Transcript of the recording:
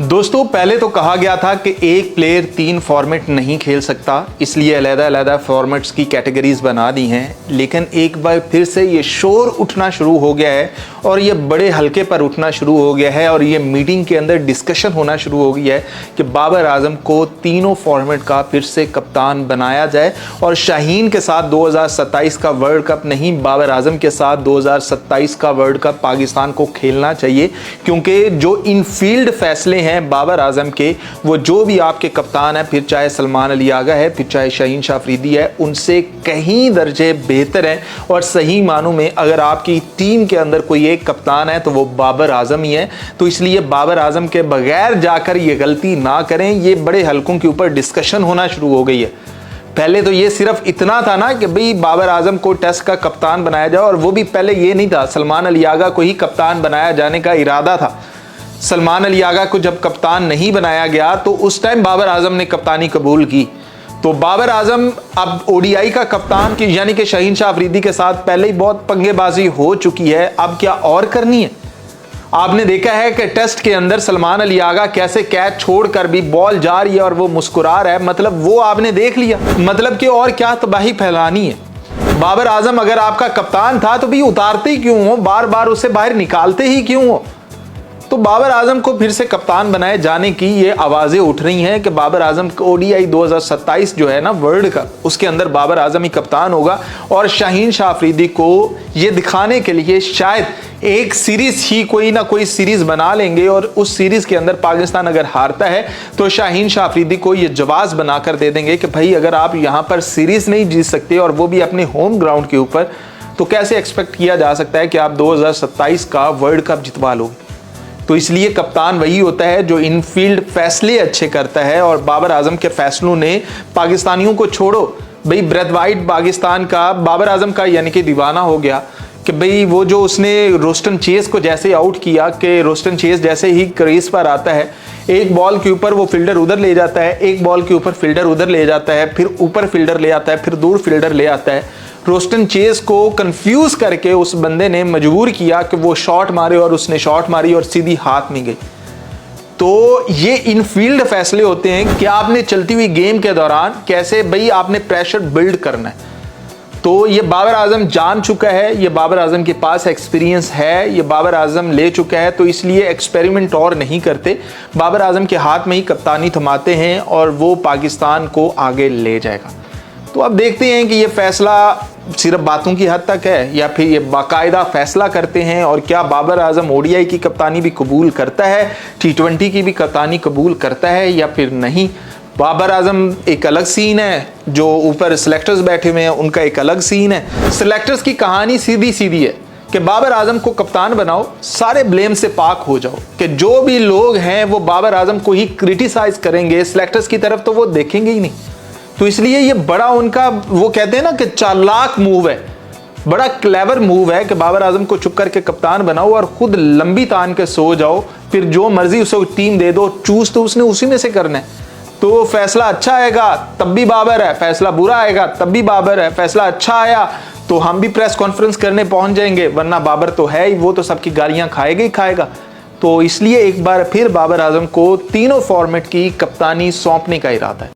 दोस्तों पहले तो कहा गया था कि एक प्लेयर 3 फॉर्मेट नहीं खेल सकता, इसलिए अलग-अलग फॉर्मेट्स की कैटेगरीज बना दी हैं। लेकिन एक बार फिर से ये शोर उठना शुरू हो गया है और ये बड़े हल्के पर उठना शुरू हो गया है और ये मीटिंग के अंदर डिस्कशन होना शुरू हो गया है कि बाबर आजम को तीनों फॉर्मेट का फिर से कप्तान बनाया जाए और शाहीन के साथ 2027 का वर्ल्ड कप नहीं, बाबर आजम के साथ 2027 का वर्ल्ड कप पाकिस्तान को खेलना चाहिए। क्योंकि जो इनफील्ड फैसले हैं बाबर आजम के, वो जो भी आपके कप्तान है, फिर चाहे सलमान अली आगा है, फिर चाहे शाहीन शाह अफरीदी है, उनसे कहीं दर्जे बेहतर हैं। और सही मानों में अगर आपकी टीम के अंदर कोई एक कप्तान है तो वो बाबर आजम ही है। तो इसलिए बाबर आजम के बगैर जाकर ये गलती ना करें। ये बड़े हलकों के ऊपर डिस्कशन होना शुरू हो गई है। पहले तो ये सिर्फ इतना था ना कि भाई बाबर आजम को टेस्ट का कप्तान बनाया जाए, और वो भी पहले ये नहीं था, सलमान अली आगा को ही कप्तान बनाया जाने का इरादा था। सलमान अली आगा को जब कप्तान नहीं बनाया गया तो उस टाइम बाबर आजम ने कप्तानी कबूल की। तो बाबर आजम अब ओडीआई का कप्तान यानी कि शाहीन शाह अफरीदी के साथ पहले ही बहुत पंगेबाजी हो चुकी है, अब क्या और करनी है। आपने देखा है कि टेस्ट के अंदर सलमान अली आगा कैसे कैच छोड़कर भी बॉल जा रही है और वो मुस्कुरा रहा है, मतलब वो आपने देख लिया। मतलब कि और क्या तबाही फैलानी है। बाबर आजम अगर आपका कप्तान था तो भी उतारते ही क्यों हो, बार बार उसे बाहर निकालते ही क्यों हो। तो बाबर आजम को फिर से कप्तान बनाए जाने की ये आवाज़ें उठ रही हैं कि बाबर आजम को ओडीआई 2027 जो है ना वर्ल्ड कप, उसके अंदर बाबर आजम ही कप्तान होगा। और शाहीन शाह अफरीदी को ये दिखाने के लिए शायद एक सीरीज़ ही कोई ना कोई सीरीज़ बना लेंगे और उस सीरीज़ के अंदर पाकिस्तान अगर हारता है तो शाहीन शाह अफरीदी को ये जवाब बनाकर दे देंगे कि भाई अगर आप यहाँ पर सीरीज़ नहीं जीत सकते और वो भी अपने होम ग्राउंड के ऊपर, तो कैसे एक्सपेक्ट किया जा सकता है कि आप 2027 का वर्ल्ड कप जितवा लोगे। तो इसलिए कप्तान वही होता है जो इनफील्ड फैसले अच्छे करता है। और बाबर आजम के फैसलों ने पाकिस्तानियों को छोड़ो, भाई ब्रेथ वाइट पाकिस्तान का बाबर आजम का यानी कि दीवाना हो गया कि भाई वो जो उसने रोस्टन चेस को जैसे आउट किया कि रोस्टन चेस जैसे ही क्रीज पर आता है, एक बॉल के ऊपर वो फील्डर उधर ले जाता है, एक बॉल के ऊपर फील्डर उधर ले जाता है, फिर ऊपर फील्डर ले आता है, फिर दूर फील्डर ले आता है। रोस्टन चेस को कंफ्यूज करके उस बंदे ने मजबूर किया कि वो शॉट मारे और उसने शॉट मारी और सीधी हाथ में गई। तो ये इनफील्ड फैसले होते हैं कि आपने चलती हुई गेम के दौरान कैसे भाई आपने प्रेशर बिल्ड करना है। तो ये बाबर आजम जान चुका है, ये बाबर आजम के पास एक्सपीरियंस है, ये बाबर आजम ले चुका है। तो इसलिए एक्सपेरिमेंट और नहीं करते, बाबर आजम के हाथ में ही कप्तानी थमाते हैं और वो पाकिस्तान को आगे ले जाएगा। तो अब देखते हैं कि ये फैसला सिर्फ बातों की हद तक है या फिर ये बाकायदा फैसला करते हैं, और क्या बाबर आजम ओडीआई की कप्तानी भी कबूल करता है, टी20 की भी कप्तानी कबूल करता है या फिर नहीं। बाबर आजम एक अलग सीन है, जो ऊपर सिलेक्टर्स बैठे हुए हैं उनका एक अलग सीन है। सिलेक्टर्स की कहानी सीधी सीधी है कि बाबर आजम को कप्तान बनाओ, सारे ब्लेम से पाक हो जाओ, कि जो भी लोग हैं वो बाबर आजम को ही क्रिटिसाइज करेंगे, सिलेक्टर्स की तरफ तो वो देखेंगे ही नहीं। तो इसलिए ये बड़ा उनका वो कहते हैं ना कि चालाक मूव है, बड़ा क्लेवर मूव है कि बाबर आजम को चुप करके कप्तान बनाओ और खुद लंबी तान के सो जाओ, फिर जो मर्जी उसे टीम दे दो, चूज तो उसने उसी में से करना है। तो फैसला अच्छा आएगा तब भी बाबर है, फैसला बुरा आएगा तब भी बाबर है। फैसला अच्छा आया तो हम भी प्रेस कॉन्फ्रेंस करने पहुंच जाएंगे, वरना बाबर तो है ही, वो तो सबकी गालियां खाएगा ही खाएगा। तो इसलिए एक बार फिर बाबर आजम को तीनों फॉर्मेट की कप्तानी सौंपने का इरादा है।